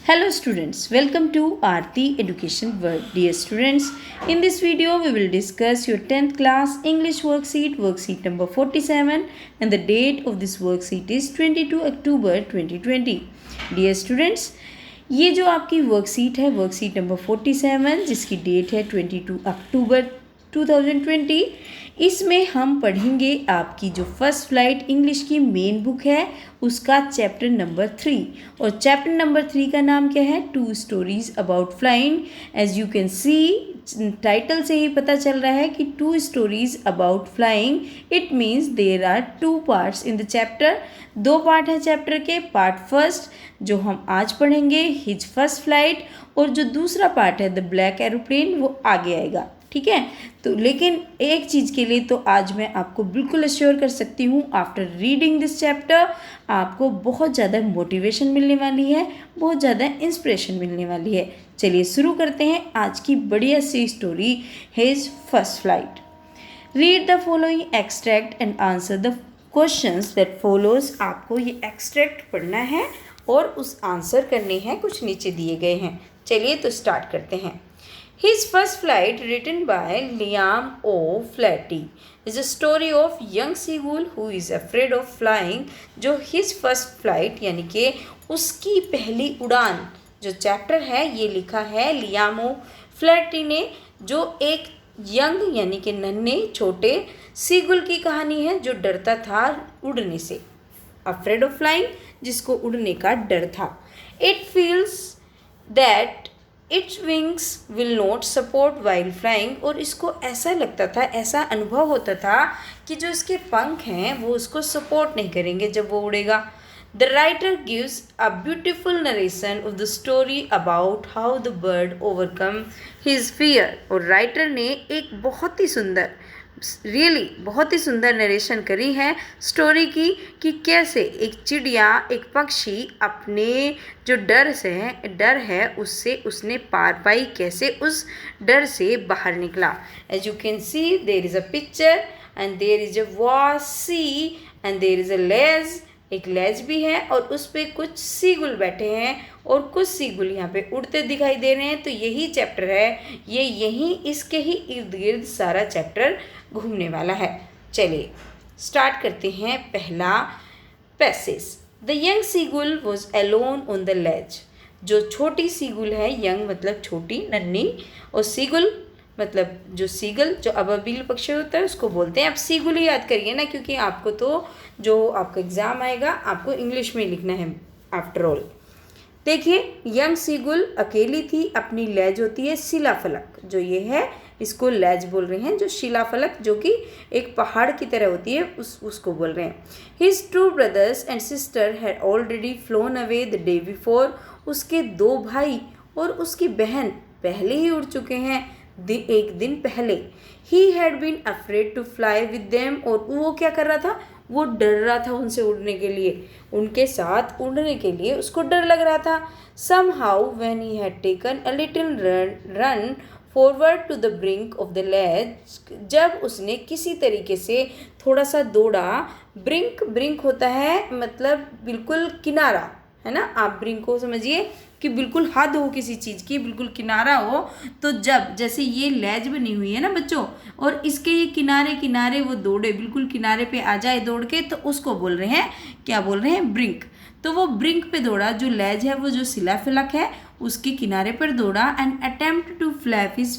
Hello students, welcome to Aarti Education World. Dear students, in this video we will discuss your 10th class English worksheet number 47, and the date of this worksheet is 22 October 2020. Dear students, ये जो आपकी worksheet है worksheet number 47 जिसकी date है 22 अक्टूबर 2020, इसमें हम पढ़ेंगे आपकी जो फर्स्ट फ्लाइट इंग्लिश की मेन बुक है उसका चैप्टर नंबर 3, और चैप्टर नंबर 3 का नाम क्या है? 2 stories about flying. As you can see title से ही पता चल रहा है कि 2 stories about flying. It means there are 2 parts in the chapter. 2 part हैं चैप्टर के. पार्ट फर्स्ट जो हम आज पढ़ेंगे हिज फर्स्ट फ्लाइट, और जो दूसरा पार्ट है द ब्लैक एरोप्लेन वो आगे आएगा. ठीक है, तो लेकिन एक चीज़ के लिए तो आज मैं आपको बिल्कुल अश्योर कर सकती हूँ, आफ्टर रीडिंग दिस चैप्टर आपको बहुत ज़्यादा मोटिवेशन मिलने वाली है, बहुत ज़्यादा इंस्पिरेशन मिलने वाली है. चलिए शुरू करते हैं आज की बढ़िया सी story his first flight. Read the following extract and answer the questions that follows. आपको ये एक्सट्रैक्ट पढ़ना है और उस आंसर करने हैं, कुछ नीचे दिए गए हैं. चलिए तो स्टार्ट करते हैं. His first flight, written by Liam O'Flaherty, is a story of young seagull who is afraid of flying. जो his first flight यानी कि उसकी पहली उड़ान जो चैप्टर है ये लिखा है लियाम ओफ्लैहर्टी ने, जो एक यंग यानी कि नन्हे छोटे सीगुल की कहानी है जो डरता था उड़ने से. अफ्रेड ऑफ फ्लाइंग जिसको उड़ने का डर था. It feels that its wings will not support while flying. और इसको ऐसा लगता था, ऐसा अनुभव होता था कि जो इसके पंख हैं वो उसको सपोर्ट नहीं करेंगे जब वो उड़ेगा. The writer gives a beautiful narration of the story about how the bird overcome his fear. और राइटर ने एक बहुत ही सुंदर बहुत ही सुंदर नरेशन करी है स्टोरी की कि कैसे एक चिड़िया एक पक्षी अपने जो डर है उससे उसने पार पाई, कैसे उस डर से बाहर निकला. As you can see there is a picture and there is a vast sea and there is a ledge. एक लेज भी है और उस पर कुछ सीगुल बैठे हैं और कुछ सीगुल यहाँ पे उड़ते दिखाई दे रहे हैं. तो यही चैप्टर है, ये यहीं इसके ही इर्द गिर्द सारा चैप्टर घूमने वाला है. चलिए स्टार्ट करते हैं. पहला passage. The young seagull was alone on the ledge. जो छोटी सीगुल है, यंग मतलब छोटी नन्ही, और सीगुल मतलब जो सीगल जो अबील पक्षी होता है उसको बोलते हैं. आप सीगुल ही याद करिए ना, क्योंकि आपको तो जो आपका एग्ज़ाम आएगा आपको इंग्लिश में लिखना है आफ्टर ऑल. देखिए यंग सीगुल अकेली थी. अपनी लेज होती है शिलाफलक, जो ये है इसको लेज बोल रहे हैं, जो शिलाफलक जो कि एक पहाड़ की तरह होती है उसको बोल रहे हैं. His 2 brothers and sister had already phloem away the day before. उसके 2 भाई और उसकी बहन पहले ही उड़ चुके हैं एक दिन पहले. He had been afraid to fly with them. और वो क्या कर रहा था? वो डर रहा था उनसे उड़ने के लिए, उनके साथ उड़ने के लिए उसको डर लग रहा था. Somehow when he had taken a little run forward to the brink of the ledge. जब उसने किसी तरीके से थोड़ा सा दौड़ा. ब्रिंक होता है मतलब बिल्कुल किनारा, है ना. आप ब्रिंक को समझिए कि बिल्कुल हद हो किसी चीज़ की, बिल्कुल किनारा हो. तो जब जैसे ये लेज बनी हुई है ना बच्चों, और इसके ये किनारे वो दौड़े, बिल्कुल किनारे पे आ जाए दौड़ के, तो उसको बोल रहे हैं, क्या बोल रहे हैं? ब्रिंक. तो वो ब्रिंक पे दौड़ा. जो लेज है वो जो शिलाफलक है उसके किनारे पर दौड़ा. And attempt to flap his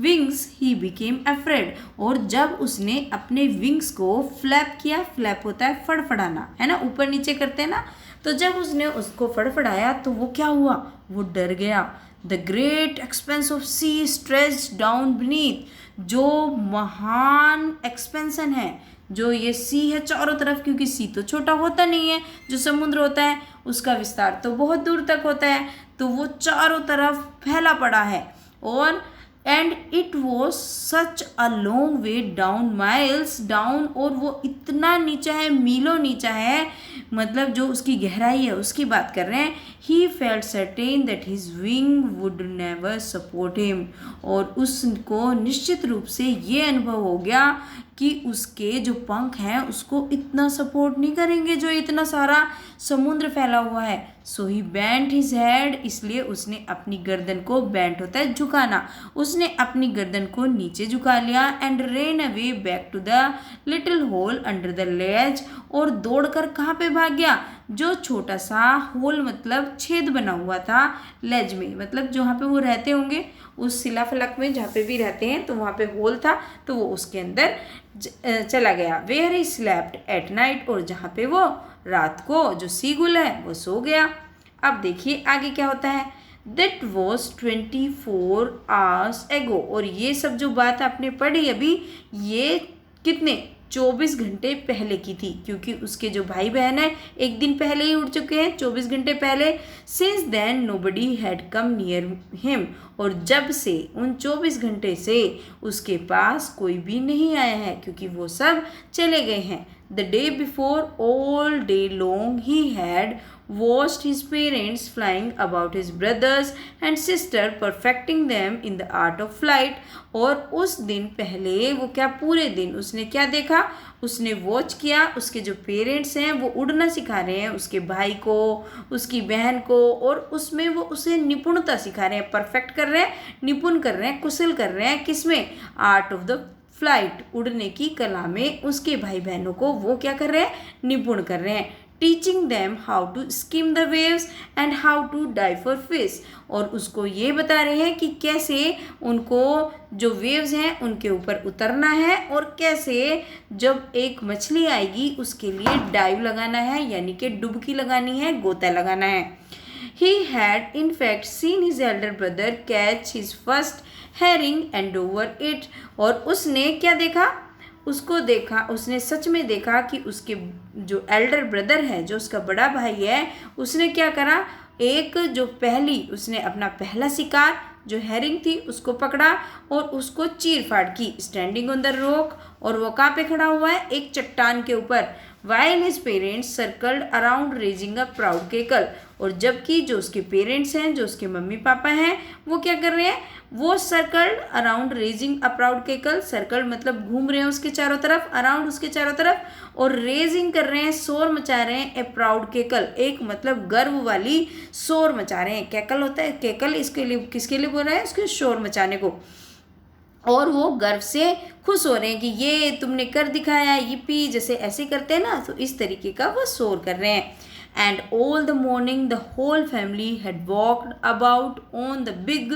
wings he became afraid. और जब उसने अपने विंग्स को फ्लैप किया, फ्लैप होता है फड़फड़ाना, है ना, ऊपर नीचे करते हैं ना. तो जब उसने उसको फड़फड़ाया तो वो क्या हुआ? वो डर गया. The great expanse of sea stretched down beneath. जो महान एक्सपेंसन है, जो ये सी है चारों तरफ, क्योंकि सी तो छोटा होता नहीं है, जो समुद्र होता है उसका विस्तार तो बहुत दूर तक होता है, तो वो चारों तरफ फैला पड़ा है. और and it was such a long way down, miles down. और वो इतना नीचा है, मीलों नीचा है, मतलब जो उसकी गहराई है उसकी बात कर रहे हैं. He felt certain that his wing would never support him. और उसको निश्चित रूप से ये अनुभव हो गया कि उसके जो पंख हैं उसको इतना सपोर्ट नहीं करेंगे जो इतना सारा समुद्र फैला हुआ है। सो ही बेंट हिज हेड, इसलिए उसने अपनी गर्दन को, बेंट होता है झुकाना, उसने अपनी गर्दन को नीचे झुका लिया and ran away back to the little hole under the ledge, और दौड़कर कहाँ पे भाग गया, जो छोटा सा होल मतलब छेद बना हुआ था लेज में, मतलब जहाँ पे वो रहते होंगे उस शिलाफलक में जहाँ पे भी रहते हैं तो वहाँ पे होल था, तो वो उसके अंदर चला गया। Where he slept at night, और जहाँ पे वो रात को जो सीगुल है वो सो गया। अब देखिए आगे क्या होता है। That was 24 hours ago, और ये सब जो बात आपने पढ़ी अभी, ये कितने 24 घंटे पहले की थी, क्योंकि उसके जो भाई बहन है एक दिन पहले ही उड़ चुके हैं, 24 घंटे पहले। Since then nobody had come near him, और जब से उन 24 घंटे से उसके पास कोई भी नहीं आया है, क्योंकि वो सब चले गए हैं। The day before, all day long, he had watched his parents flying about his brothers and sister, perfecting them in the art of flight. और उस दिन पहले वो क्या, पूरे दिन उसने क्या देखा, उसने वॉच किया, उसके जो पेरेंट्स हैं वो उड़ना सिखा रहे हैं उसके भाई को, उसकी बहन को, और उसमें वो उसे निपुणता सिखा रहे हैं, परफेक्ट कर रहे हैं, निपुण कर रहे हैं, कुशल कर रहे हैं, किसमें, आर्ट ऑफ द फ्लाइट, उड़ने की कला में उसके भाई बहनों को वो क्या कर रहे हैं, निपुण कर रहे हैं। Teaching them how to skim the waves and how to dive for fish, और उसको ये बता रहे हैं कि कैसे उनको जो वेव्स हैं उनके ऊपर उतरना है, और कैसे जब एक मछली आएगी उसके लिए डाइव लगाना है, यानी कि डुबकी लगानी है, गोता लगाना है। He had in fact seen his elder brother catch his first herring and over it, और उसने क्या देखा, उसको देखा, उसने सच में देखा कि उसके जो एल्डर ब्रदर है, जो उसका बड़ा भाई है, उसने क्या करा, एक जो पहली, उसने अपना पहला शिकार जो हेरिंग थी उसको पकड़ा और उसको चीर फाड़ की, स्टैंडिंग ऑन द रॉक, और वो कहाँ पे खड़ा हुआ है, एक चट्टान के ऊपर। While his parents circled around raising a proud cackle, और जबकि जो उसके पेरेंट्स हैं, जो उसके मम्मी पापा हैं, वो क्या कर रहे हैं, वो circled around raising a proud cackle, circle मतलब घूम रहे हैं उसके चारों तरफ, अराउंड उसके चारों तरफ, और रेजिंग कर रहे हैं, शोर मचा रहे हैं, ए प्राउड केकल, एक मतलब गर्व वाली शोर मचा रहे हैं। केकल होता है, केकल इसके लिए, किसके लिए बोल रहा है, उसके शोर मचाने को, और वो गर्व से खुश हो रहे हैं कि ये तुमने कर दिखाया, yippee, जैसे ऐसे करते हैं ना, तो इस तरीके का वो शोर कर रहे हैं। And all the morning the whole family had walked about on the big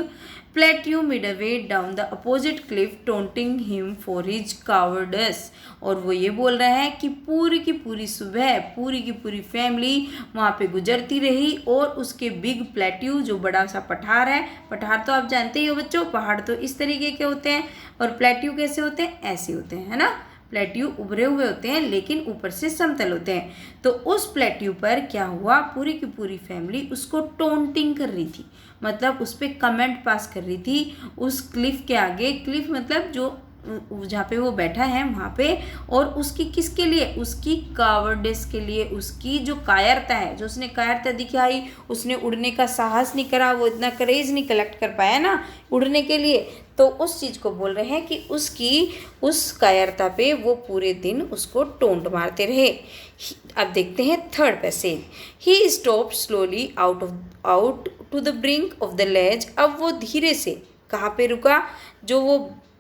plateau midway down the opposite cliff, taunting him for his cowardice, और वो ये बोल रहा है कि पूरी की पूरी सुबह पूरी की पूरी फैमिली वहाँ पे गुजरती रही, और उसके बिग प्लेट्यू, जो बड़ा सा पठार है, पठार तो आप जानते ही हो बच्चों, पहाड़ तो इस तरीके के होते हैं, और प्लेट्यू कैसे होते हैं, ऐसे होते हैं, है ना, प्लेट्यू उभरे हुए होते हैं लेकिन ऊपर से समतल होते हैं। तो उस प्लेट्यू पर क्या हुआ, पूरी की पूरी फैमिली उसको टोंटिंग कर रही थी, मतलब उस पर कमेंट पास कर रही थी उस क्लिफ के आगे। क्लिफ मतलब जो जहाँ पे वो बैठा है वहाँ पे, और उसकी किसके लिए, उसकी कावर्डिस के लिए, उसकी जो कायरता है, जो उसने कायरता दिखाई, उसने उड़ने का साहस नहीं करा, वो इतना करेज नहीं कलेक्ट कर पाया ना उड़ने के लिए, तो उस चीज़ को बोल रहे हैं कि उसकी उस कायरता पे वो पूरे दिन उसको टोंट मारते रहे। अब देखते हैं third passage. He stopped slowly out to the brink of the ledge, अब वो धीरे से कहाँ पे रुका, जो वो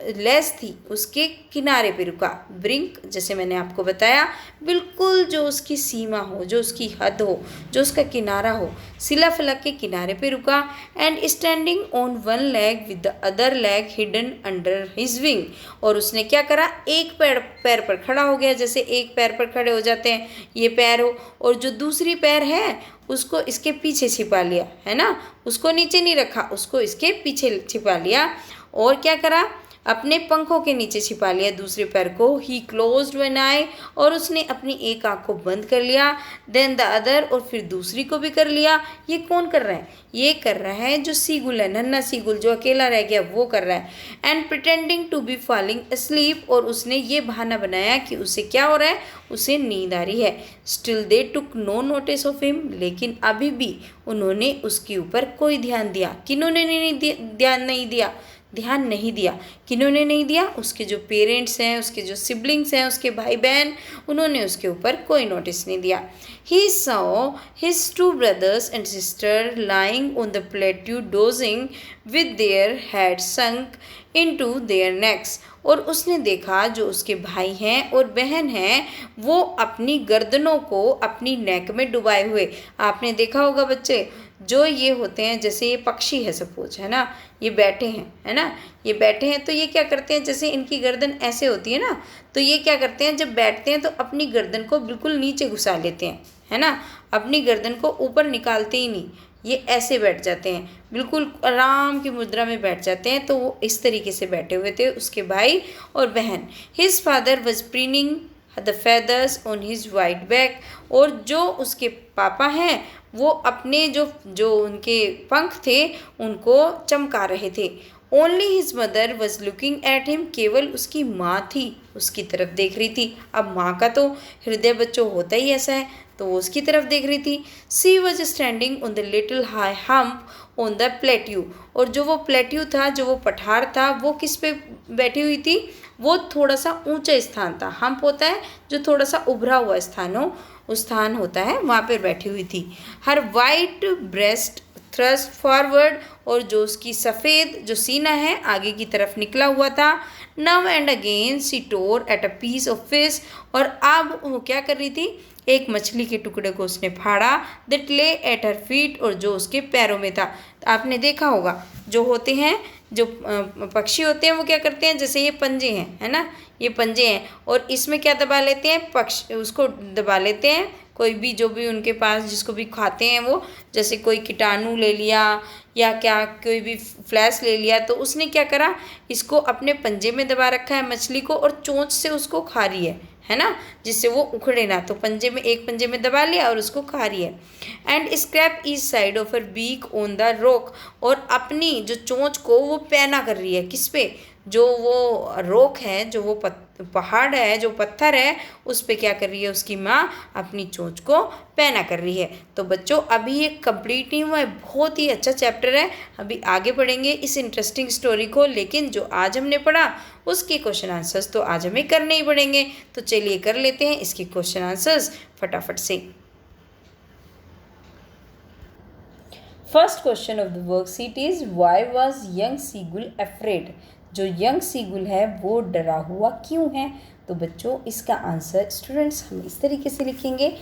लेस थी उसके किनारे पे रुका। ब्रिंक जैसे मैंने आपको बताया, बिल्कुल जो उसकी सीमा हो, जो उसकी हद हो, जो उसका किनारा हो, शिलाफलक के किनारे पे रुका। And standing on one leg with the other leg hidden under his wing, और उसने क्या करा, एक पैर पर खड़ा हो गया, जैसे एक पैर पर खड़े हो जाते हैं, ये पैर हो, और जो दूसरी पैर है उसको इसके पीछे छिपा लिया, है ना, उसको नीचे नहीं रखा, उसको इसके पीछे छिपा लिया, और क्या करा, अपने पंखों के नीचे छिपा लिया दूसरे पैर को। ही क्लोज्ड वन आई, और उसने अपनी एक आँख को बंद कर लिया। देन द अदर, और फिर दूसरी को भी कर लिया। ये कौन कर रहा है, ये कर रहा है जो सीगुल है, नन्हा सीगुल जो अकेला रह गया वो कर रहा है। And pretending to be falling asleep, और उसने ये बहाना बनाया कि उसे क्या हो रहा है, उसे नींद आ रही है। Still they took no notice of him, लेकिन अभी भी उन्होंने उसके ऊपर कोई ध्यान दिया, किन्होंने ध्यान नहीं दिया, ध्यान नहीं दिया। किन्होंने नहीं दिया? उसके जो पेरेंट्स हैं, उसके जो सिबलिंग्स हैं, उसके भाई बहन, उन्होंने उसके ऊपर कोई नोटिस नहीं दिया। He saw his two brothers and sister lying on the plateau dozing with their heads sunk into their necks। और उसने देखा जो उसके भाई हैं और बहन हैं वो अपनी गर्दनों को अपनी नेक में डुबाए हुए। आपने देखा होगा बच्चे, जो ये होते हैं, जैसे ये पक्षी है सपोज, है ना, ये बैठे हैं, है ना, ये बैठे हैं तो ये क्या करते हैं, जैसे इनकी गर्दन ऐसे होती है ना, तो ये क्या करते हैं, जब बैठते हैं तो अपनी गर्दन को बिल्कुल नीचे घुसा लेते हैं, है ना, अपनी गर्दन को ऊपर निकालते ही नहीं, ये ऐसे बैठ जाते हैं, बिल्कुल आराम की मुद्रा में बैठ जाते हैं। तो वो इस तरीके से बैठे हुए थे उसके भाई और बहन। His father was preening the feathers on his white back. और जो उसके पापा हैं वो अपने जो उनके पंख थे उनको चमका रहे थे। Only his mother was looking at him. केवल उसकी माँ थी उसकी तरफ देख रही थी। अब माँ का तो हृदय बच्चों होता ही ऐसा है, तो वो उसकी तरफ देख रही थी। She was standing on the little high hump on the plateau. और जो वो प्लेट्यू था, जो वो पठार था, वो किस पे बैठी हुई थी? वो थोड़ा सा ऊंचा स्थान था। हम्प होता है जो थोड़ा सा उभरा हुआ स्थान होता है, वहाँ पर बैठी हुई थी। हर वाइट ब्रेस्ट थ्रस्ट फॉरवर्ड। और जो उसकी सफ़ेद जो सीना है आगे की तरफ निकला हुआ था। Now and again she tore at a piece of fish. और अब वो क्या कर रही थी? एक मछली के टुकड़े को उसने फाड़ा। दैट ले एट हर फीट। और जो उसके पैरों में था। तो आपने देखा होगा जो होते हैं, जो पक्षी होते हैं वो क्या करते हैं, जैसे ये पंजे हैं, है ना, ये पंजे हैं और इसमें क्या दबा लेते हैं, पक्षी उसको दबा लेते हैं। कोई भी जो भी उनके पास जिसको भी खाते हैं वो, जैसे कोई कीटाणु ले लिया या क्या कोई भी फ्लैश ले लिया, तो उसने क्या करा, इसको अपने पंजे में दबा रखा है मछली को और चोंच से उसको खा रही है ना, जिससे वो उखड़े ना। तो पंजे में, एक पंजे में दबा लिया और उसको खा रही है। And scrape each side of her beak on the rock. और अपनी जो चोंच को वो पैना कर रही है, किस पे? जो वो रॉक है, जो वो पहाड़ है, जो पत्थर है, उस पे क्या कर रही है उसकी माँ? अपनी चोंच को पैना कर रही है। तो बच्चों अभी ये कंप्लीट नहीं हुआ है, बहुत ही अच्छा चैप्टर है। अभी आगे पढ़ेंगे इस इंटरेस्टिंग स्टोरी को, लेकिन जो आज हमने पढ़ा उसके क्वेश्चन आंसर्स तो आज हमें करने ही पड़ेंगे। तो चलिए कर लेते हैं इसके क्वेश्चन आंसर्स फटाफट से। First question of the worksheet is why was young seagull afraid. जो यंग सीगुल है वो डरा हुआ क्यों है? तो बच्चों इसका आंसर स्टूडेंट्स हम इस तरीके से लिखेंगे।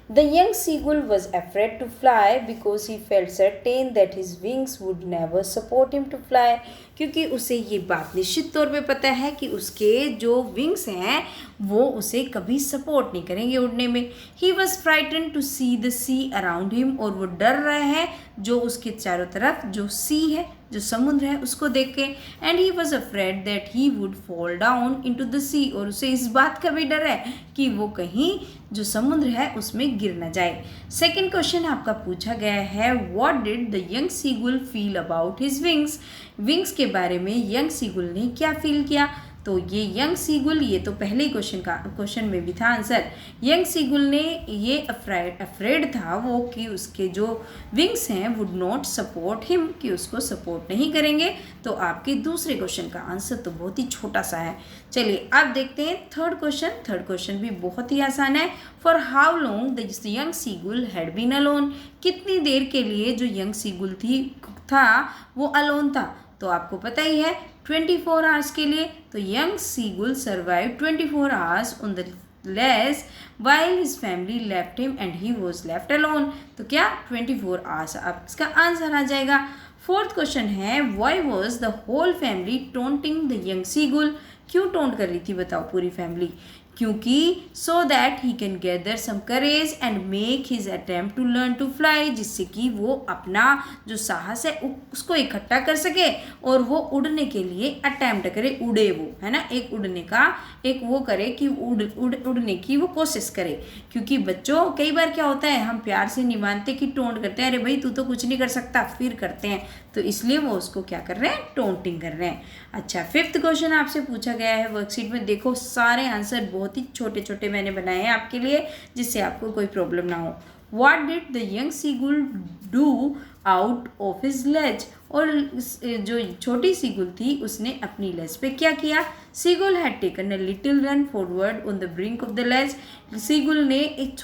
The young seagull was afraid to fly because he felt certain that his wings would never support him to fly। क्योंकि उसे ये बात निश्चित तौर पे पता है कि उसके जो विंग्स हैं वो उसे कभी सपोर्ट नहीं करेंगे उड़ने में। He was frightened to see the sea around him। और वो डर रहा है जो उसके चारों तरफ जो सी है, जो समुद्र है, उसको देख के। And he was afraid that he would fall down into the sea. और उसे इस बात का भी डर है कि वो कहीं जो समुद्र है उसमें गिर न जाए। सेकेंड क्वेश्चन आपका पूछा गया है what did the young seagull feel about his wings. Wings के बारे में यंग सीगुल ने क्या फील किया? तो ये यंग सीगुल, ये तो पहले ही क्वेश्चन में भी था आंसर। यंग सीगुल ने ये अफ्रेड था वो कि उसके जो विंग्स हैं वुड नॉट सपोर्ट हिम, कि उसको सपोर्ट नहीं करेंगे। तो आपके दूसरे क्वेश्चन का आंसर तो बहुत ही छोटा सा है। चलिए अब देखते हैं थर्ड क्वेश्चन। थर्ड क्वेश्चन भी बहुत ही आसान है। For how long the young seagull had been alone. कितनी देर के लिए जो यंग सीगुल था वो अलोन था? तो आपको पता ही है 24 आवर्स के लिए। तो young seagull survive 24 hours on the less while his family left him and he was left alone। तो क्या 24 आवर्स? अब इसका आंसर आ जाएगा। फोर्थ क्वेश्चन है why was the whole family taunting the young seagull। क्यों टोंट कर रही थी बताओ पूरी फैमिली? क्योंकि so that he can gather some courage and make his attempt to learn to fly। जिससे कि वो अपना जो साहस है उसको इकट्ठा कर सके और वो उड़ने के लिए अटेम्प्ट करे, उड़े वो, है ना, एक उड़ने का एक वो करे कि उड़ने की वो कोशिश करे। क्योंकि बच्चों कई बार क्या होता है, हम प्यार से नहीं मानते कि टोंट करते हैं, अरे भाई तू तो कुछ नहीं कर सकता, फिर करते हैं, तो इसलिए वो उसको क्या कर रहे हैं, टोंटिंग कर रहे हैं। अच्छा, फिफ्थ क्वेश्चन आपसे पूछा गया है वर्कशीट में। देखो सारे आंसर बहुत ही छोटे छोटे मैंने बनाए हैं आपके लिए, जिससे आपको कोई प्रॉब्लम ना हो। What did the young seagull do out of his ledge, और जो छोटी सीगुल थी उसने अपनी लेज पे क्या किया। Seagull had taken a little run forward on the brink of the ledge, seagull ने एक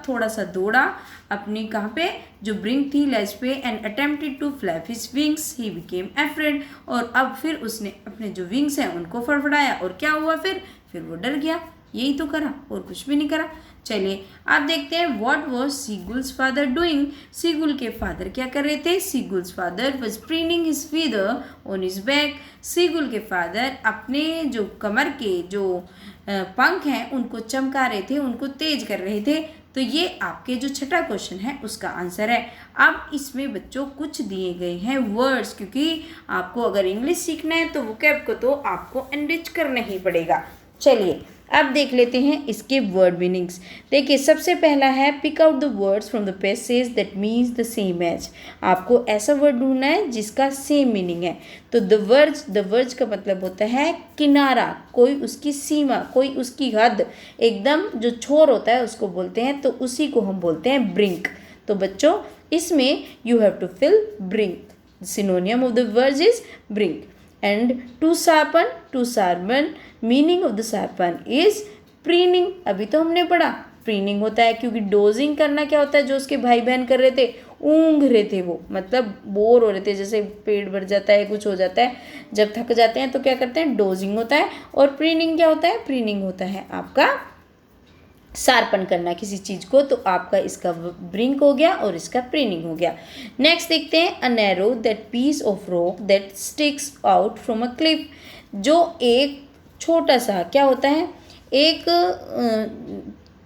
थोड़ा सा दौड़ा अपनी कहाँ पे, जो ब्रिंक थी लेज पे, and attempted to flap his wings, he became afraid, और अब फिर उसने अपने जो विंग्स हैं उनको फड़फड़ाया, और क्या हुआ फिर वो डर गया। यही तो करा और कुछ भी नहीं करा। चलिए आप देखते हैं what was seagull's father doing. Seagull के फादर क्या कर रहे थे। Seagull's father was preening his feather on his back. Seagull के फादर अपने जो कमर के जो पंख हैं उनको चमका रहे थे, उनको तेज कर रहे थे। तो ये आपके जो छठा क्वेश्चन है उसका आंसर है। अब इसमें बच्चों कुछ दिए गए हैं वर्ड्स, क्योंकि आपको अगर इंग्लिश सीखना है तो वोकैब को तो आपको एनरिच करना ही पड़ेगा। चलिए अब देख लेते हैं इसके वर्ड मीनिंग्स। देखिए सबसे पहला है pick out the words from the passage that means the same as. आपको ऐसा वर्ड ढूंढना है जिसका सेम मीनिंग है। तो द वर्ज का मतलब होता है किनारा, कोई उसकी सीमा, कोई उसकी हद, एकदम जो छोर होता है उसको बोलते हैं, तो उसी को हम बोलते हैं ब्रिंक। तो बच्चों इसमें you have to fill brink. Synonym of the verge is brink. And to sharpen, meaning of the sharpen is preening. अभी तो हमने पढ़ा प्रीनिंग होता है, क्योंकि डोजिंग करना क्या होता है, जो उसके भाई बहन कर रहे थे, ऊँघ रहे थे, वो मतलब बोर हो रहे थे, जैसे पेट भर जाता है, कुछ हो जाता है, जब थक जाते हैं तो क्या करते हैं, डोजिंग होता है। और प्रीनिंग क्या होता है, प्रीनिंग होता है आपका शार्पन करना किसी चीज़ को। तो आपका इसका ब्रिंक हो गया और इसका प्रीनिंग हो गया। नेक्स्ट देखते हैं a narrow that piece of rock that sticks out from a cliff. जो एक छोटा सा क्या होता है, एक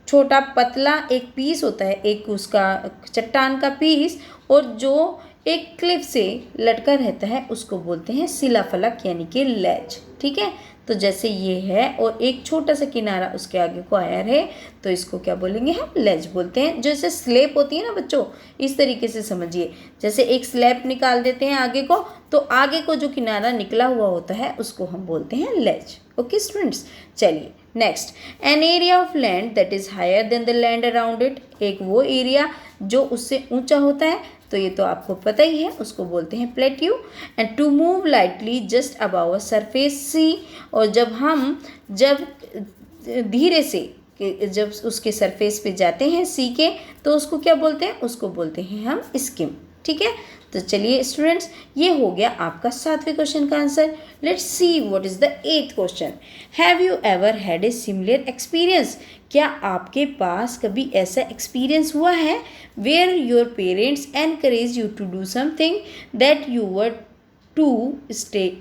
छोटा पतला एक पीस होता है, एक उसका चट्टान का पीस, और जो एक क्लिफ से लटका रहता है उसको बोलते हैं शिलाफलक यानी कि लेज। ठीक है, तो जैसे ये है और एक छोटा सा किनारा उसके आगे को आया है, तो इसको क्या बोलेंगे, हम लेज बोलते हैं। जैसे स्लेब होती है ना बच्चों, इस तरीके से समझिए, जैसे एक स्लेब निकाल देते हैं आगे को, तो आगे को जो किनारा निकला हुआ होता है उसको हम बोलते हैं लेज। ओके स्टूडेंट्स, चलिए next, an area of land that is higher than the land around it. एक वो एरिया जो उससे ऊंचा होता है, तो ये तो आपको पता ही है, उसको बोलते हैं plateau. And to move lightly just about a surface sea. और जब धीरे से जब उसके सरफेस पे जाते हैं सी के, तो उसको क्या बोलते हैं, उसको बोलते हैं हम स्किम। ठीक है, तो चलिए स्टूडेंट्स, ये हो गया आपका 7वें क्वेश्चन का answer. Let's see what is the 8th question. Have you ever had a similar experience. क्या आपके पास कभी ऐसा एक्सपीरियंस हुआ है where your parents encourage you to do something that you were to stay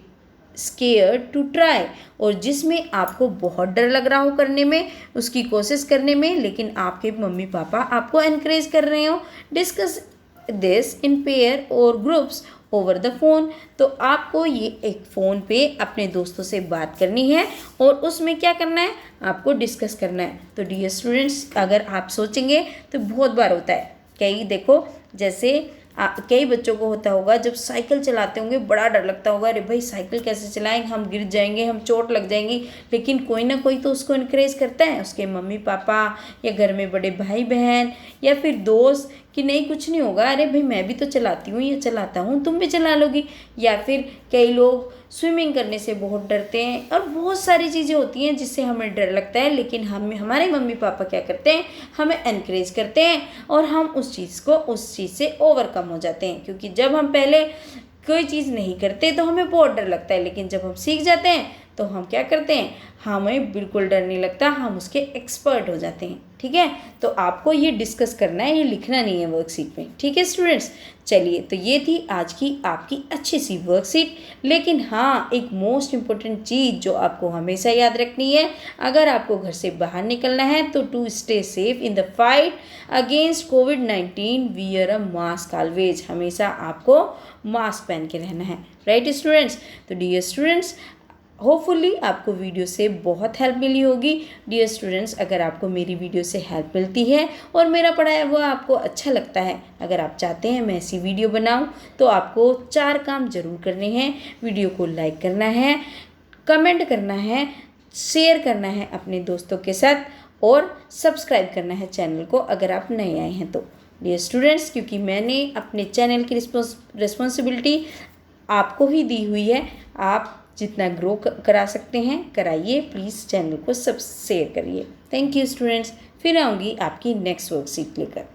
scared to try, और जिसमें आपको बहुत डर लग रहा हो करने में, उसकी कोशिश करने में, लेकिन आपके मम्मी पापा आपको एनकरेज कर रहे हो। डिस्कस दिस इन पेयर और ग्रुप्स ओवर द फोन। तो आपको ये एक फ़ोन पे अपने दोस्तों से बात करनी है और उसमें क्या करना है, आपको डिस्कस करना है। तो डियर स्टूडेंट्स, अगर आप सोचेंगे तो बहुत बार होता है, कई देखो जैसे कई बच्चों को होता होगा जब साइकिल चलाते होंगे, बड़ा डर लगता होगा, अरे भाई साइकिल कैसे चलाएंगे, हम गिर जाएंगे, हम चोट लग जाएंगी, लेकिन कोई ना कोई तो उसको इनकरेज करता है, उसके मम्मी पापा या घर में बड़े भाई बहन या फिर दोस्त, कि नहीं कुछ नहीं होगा, अरे भाई मैं भी तो चलाती हूँ या चलाता हूँ, तुम भी चला लोगी। या फिर कई लोग स्विमिंग करने से बहुत डरते हैं, और बहुत सारी चीज़ें होती हैं जिससे हमें डर लगता है, लेकिन हमारे मम्मी पापा क्या करते हैं, हमें एनकरेज करते हैं और हम उस चीज़ से ओवरकम हो जाते हैं। क्योंकि जब हम पहले कोई चीज़ नहीं करते तो हमें बहुत डर लगता है, लेकिन जब हम सीख जाते हैं तो हम क्या करते हैं, हमें बिल्कुल डर नहीं लगता, हम उसके एक्सपर्ट हो जाते हैं। ठीक है, तो आपको ये डिस्कस करना है, ये लिखना नहीं है वर्कशीट में। ठीक है स्टूडेंट्स, चलिए तो ये थी आज की आपकी अच्छी सी वर्कशीट। लेकिन हाँ, एक मोस्ट इम्पोर्टेंट चीज़ जो आपको हमेशा याद रखनी है, अगर आपको घर से बाहर निकलना है तो to stay safe in the fight against कोविड-19 वियर अ मास्क ऑलवेज। हमेशा आपको मास्क पहन के रहना है। राइट स्टूडेंट्स, तो डियर स्टूडेंट्स, होपफुली आपको वीडियो से बहुत हेल्प मिली होगी। डियर स्टूडेंट्स, अगर आपको मेरी वीडियो से हेल्प मिलती है और मेरा पढ़ाया हुआ आपको अच्छा लगता है, अगर आप चाहते हैं मैं ऐसी वीडियो बनाऊं, तो आपको 4 काम ज़रूर करने हैं। वीडियो को लाइक करना है, कमेंट करना है, शेयर करना है अपने दोस्तों के साथ, और सब्सक्राइब करना है चैनल को अगर आप नए आए हैं तो। डियर स्टूडेंट्स, क्योंकि मैंने अपने चैनल की रिस्पॉन्सिबिलिटी आपको ही दी हुई है। आप जितना ग्रो करा सकते हैं कराइए। प्लीज़ चैनल को सब शेयर करिए। Thank you students. फिर आऊँगी आपकी नेक्स्ट वर्कशीट लेकर।